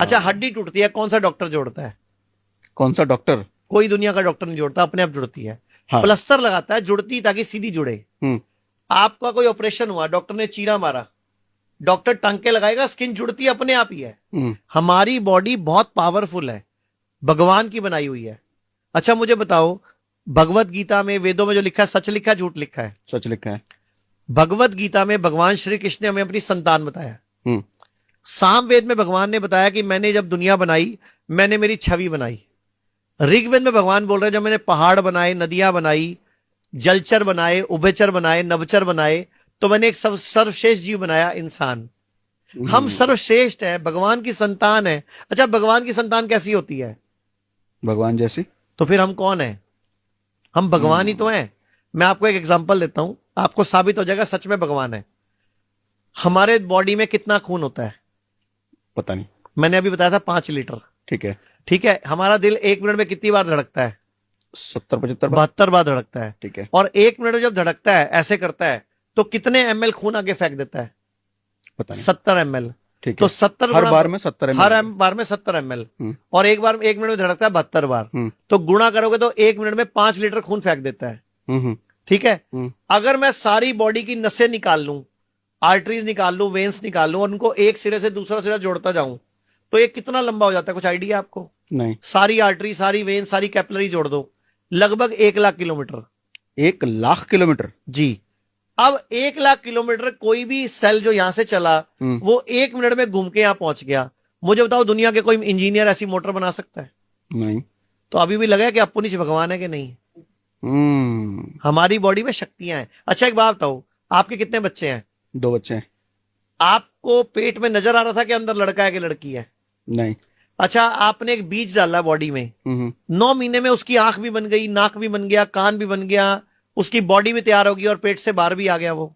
अच्छा, हड्डी टूटती है, कौन सा डॉक्टर जोड़ता है? कौन सा डॉक्टर? कोई दुनिया का डॉक्टर नहीं जोड़ता, अपने आप जुड़ती है। हाँ। प्लास्टर लगाता है जुड़ती, ताकि सीधी जुड़े। हम्म। आपका कोई ऑपरेशन हुआ, डॉक्टर ने चीरा मारा, डॉक्टर टांके लगाएगा, स्किन जुड़ती अपने आप ही है। हमारी बॉडी बहुत पावरफुल है, भगवान की बनाई हुई है। अच्छा मुझे बताओ, भगवत गीता में, वेदों में जो लिखा है, सच लिखा है झूठ लिखा है? सच लिखा है। भगवत गीता में भगवान श्री कृष्ण ने हमें अपनी संतान बताया। सामवेद में भगवान ने बताया कि मैंने जब दुनिया बनाई, मैंने मेरी छवि बनाई। ऋग्वेद में भगवान बोल रहे हैं, जब मैंने पहाड़ बनाए, नदियां बनाई, जलचर बनाए, उभयचर बनाए, नभचर बनाए, तो मैंने एक सर्वश्रेष्ठ जीव बनाया, इंसान। हम सर्वश्रेष्ठ है, भगवान की संतान है। अच्छा, भगवान की संतान कैसी होती है? भगवान जैसी। तो फिर हम कौन है? हम भगवान ही तो हैं। मैं आपको एक एग्जांपल देता हूं, आपको साबित हो जाएगा सच में भगवान है। हमारे बॉडी में कितना खून होता है? पता नहीं। मैंने अभी बताया था 5 लीटर। ठीक है। ठीक है, हमारा दिल 1 मिनट में कितनी बार धड़कता है? 70-75 72 बार धड़कता है। ठीक है। और 1 मिनट में जब धड़कता है, ऐसे करता है, तो कितने ml खून आगे फेंक देता है? पता नहीं। 70 ml। ठीक है। तो 70 हर बार में 70 ml। हर बार में 70 ml। और एक बार 1 मिनट में धड़कता है 72 बार। तो गुणा करोगे तो 1 मिनट में 5 लीटर खून फेंक देता है। ठीक है। अगर मैं सारी बॉडी की नसें निकाल लूं, आर्टरीज निकाल लूं, वेन्स निकाल लूं, और उनको एक सिरे से दूसरा सिरा जोड़ता जाऊं, तो ये कितना लंबा हो जाता है? कुछ आइडिया आपको? नहीं। सारी आर्टरी, सारी वेन, सारी कैपिलरी जोड़ दो, लगभग 1 लाख किलोमीटर। 1 लाख किलोमीटर? जी। अब 1 लाख किलोमीटर कोई भी सेल जो यहां से चला, वो 1 मिनट में घूम के यहां पहुंच गया। मुझे बताओ, दुनिया के कोई इंजीनियर ऐसी मोटर बना सकता है? नहीं। तो अभी भी लगा कि अपुनिच भगवान है कि नहीं? हमारी बॉडी में शक्तियां हैं। अच्छा एक बात बताओ, आपके कितने बच्चे हैं? 2 बच्चे हैं। आपको पेट में नजर आ रहा था कि अंदर लड़का है कि लड़की है? नहीं। अच्छा, आपने एक बीज डाला बॉडी में, 9 महीने में उसकी आंख भी बन गई, नाक भी बन गया, कान भी बन गया, उसकी बॉडी भी तैयार होगी, और पेट से बाहर भी आ गया वो,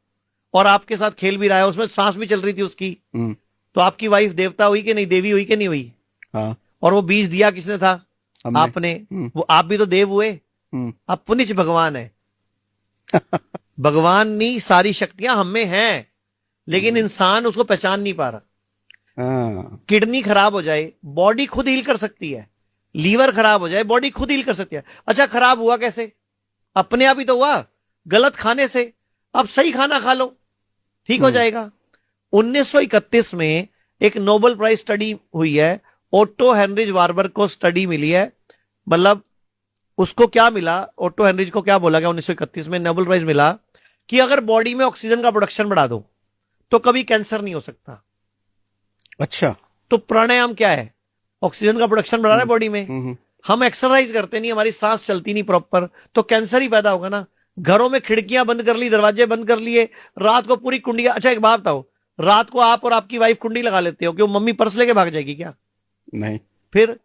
और आपके साथ खेल भी रहा है, उसमें सांस भी चल रही थी उसकी। तो आपकी वाइफ देवता हुई कि नहीं, देवी हुई कि नहीं हुई? हाँ। और वो बीज दिया किसने था? आपने। वो आप भी तो देव हुए। आप पुनिच भगवान है। भगवान नहीं, सारी शक्तियां हम में हैं, लेकिन इंसान उसको पहचान नहीं पा रहा। किडनी खराब हो जाए, बॉडी खुद हील कर सकती है। लीवर खराब हो जाए, बॉडी खुद हील कर सकती है। अच्छा, खराब हुआ कैसे? अपने आप ही तो हुआ, गलत खाने से। अब सही खाना खा लो, ठीक हो जाएगा। 1931 में एक नोबेल प्राइज स्टडी हुई है, ओटो हेनरिज वार्बर को स्टडी मिली है। मतलब उसको क्या मिला, ओटो हेनरिज को क्या बोला गया 1931 में, नोबेल प्राइज मिला कि अगर बॉडी में ऑक्सीजन का प्रोडक्शन बढ़ा दो तो कभी कैंसर नहीं हो सकता। अच्छा। तो प्राणायाम क्या है? ऑक्सीजन का प्रोडक्शन बढ़ा रहा है बॉडी में। हम एक्सरसाइज करते नहीं, हमारी सांस चलती नहीं प्रॉपर, तो कैंसर ही पैदा होगा ना। घरों में खिड़कियां बंद कर ली, दरवाजे बंद कर लिए, रात को पूरी कुंडियां। अच्छा एक बात बताओ, रात को आप और आपकी वाइफ कुंडी लगा लेते हो, क्यों? मम्मी पर्स लेके भाग जाएगी क्या? नहीं। फिर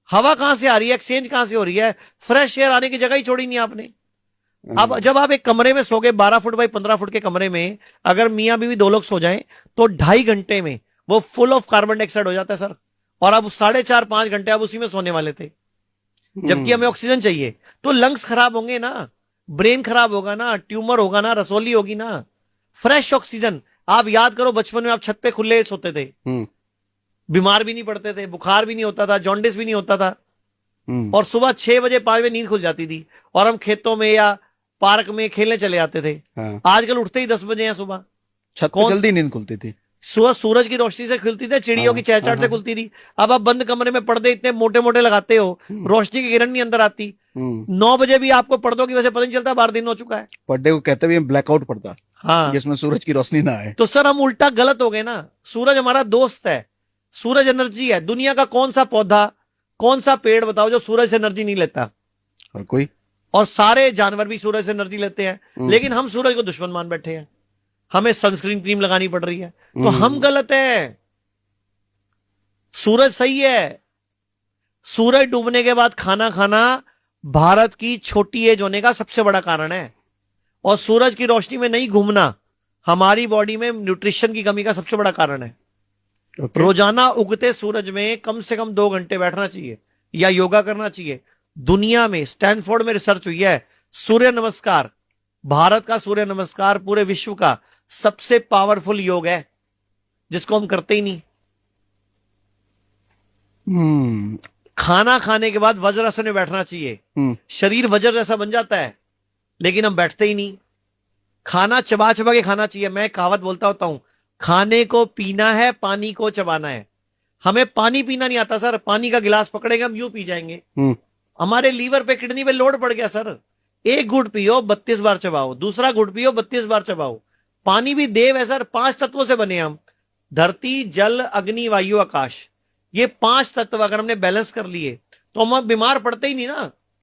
हवा कहां से आ रही है, एक्सचेंज कहां से हो रही है? फ्रेश एयर आने की जगह ही छोड़ी नहीं आपने। अब जब आप एक कमरे में सो गए, 12 फुट बाई 15 फुट के कमरे में, अगर मियां बीवी 2 लोग सो जाएं, तो 2.5 घंटे में वो फुल ऑफ कार्बन डाइऑक्साइड हो जाता है सर। और अब 4.5-5 घंटे आप उसी में सोने वाले थे, जबकि हमें ऑक्सीजन चाहिए। तो लंग्स खराब होंगे ना, ब्रेन खराब होगा ना, ट्यूमर होगा ना, रसोली होगी ना। Fresh oxygen. आप याद करो, बचपन में आप छत पे खुले सोते थे, बीमार भी नहीं पड़ते थे, बुखार भी नहीं होता था, जॉन्डिस भी नहीं होता था, और सुबह 6 बजे 5 बजे नींद खुल जाती थी, और हम खेतों में या पार्क में खेलने चले जाते थे। आजकल उठते ही 10 बजे हैं सुबह। छत पे जल्दी नींद खुलती थी, सुबह सूरज की रोशनी से खुलती थी, चिड़ियों की चहचहाट से खुलती थी। अब आप बंद कमरे में पर्दे इतने मोटे मोटे लगाते हो, रोशनी की किरण नहीं अंदर आती। 9 बजे भी आपको पर्दों की वजह से पता नहीं चलता बाहर दिन हो चुका है। पर्दे को कहते भी ब्लैकआउट पड़ता, हाँ, जिसमें सूरज की रोशनी ना आए। तो सर हम उल्टा गलत हो गए ना। सूरज हमारा दोस्त है, सूरज एनर्जी है। दुनिया का कौन सा पौधा, कौन सा पेड़ बताओ जो सूरज से एनर्जी नहीं लेता? और कोई। और सारे जानवर भी सूरज से एनर्जी लेते हैं, लेकिन हम सूरज को दुश्मन मान बैठे हैं। हमें सनस्क्रीन क्रीम लगानी पड़ रही है, तो हम गलत है, सूरज सही है। सूरज डूबने के बाद खाना खाना भारत की छोटी एज होने का सबसे बड़ा कारण है, और सूरज की रोशनी में नहीं घूमना हमारी बॉडी में न्यूट्रिशन की कमी का सबसे बड़ा कारण है। रोजाना उगते सूरज में कम से कम 2 घंटे बैठना चाहिए या योगा करना चाहिए। दुनिया में स्टैनफोर्ड में रिसर्च हुई है, सूर्य नमस्कार, भारत का सूर्य नमस्कार पूरे विश्व का सबसे पावरफुल योग है, जिसको हम करते ही नहीं। हम्म खाना खाने के बाद वज्रासन में बैठना चाहिए। हम्म शरीर वज्र जैसा बन जाता है, लेकिन हम बैठते ही नहीं। खाना चबा चबा के खाना चाहिए। मैं कहावत बोलता होता हूं, खाने को पीना है, पानी को चबाना है। हमें पानी पीना नहीं आता सर, पानी का गिलास पकड़ेंगे हम यूं पी जाएंगे। हम्म हमारे लीवर पे, किडनी पे लोड पड़ गया सर। एक घुट पियो 32 बार चबाओ, दूसरा घुट पियो 32 बार चबाओ। पानी भी देव है सर, 5 तत्वों से बने हम। धरती, जल, अग्नि, वायु, आकाश। ये 5 तत्व अगर हमने बैलेंस कर लिए तो हम अब बीमार पड़ते ही नहीं ना।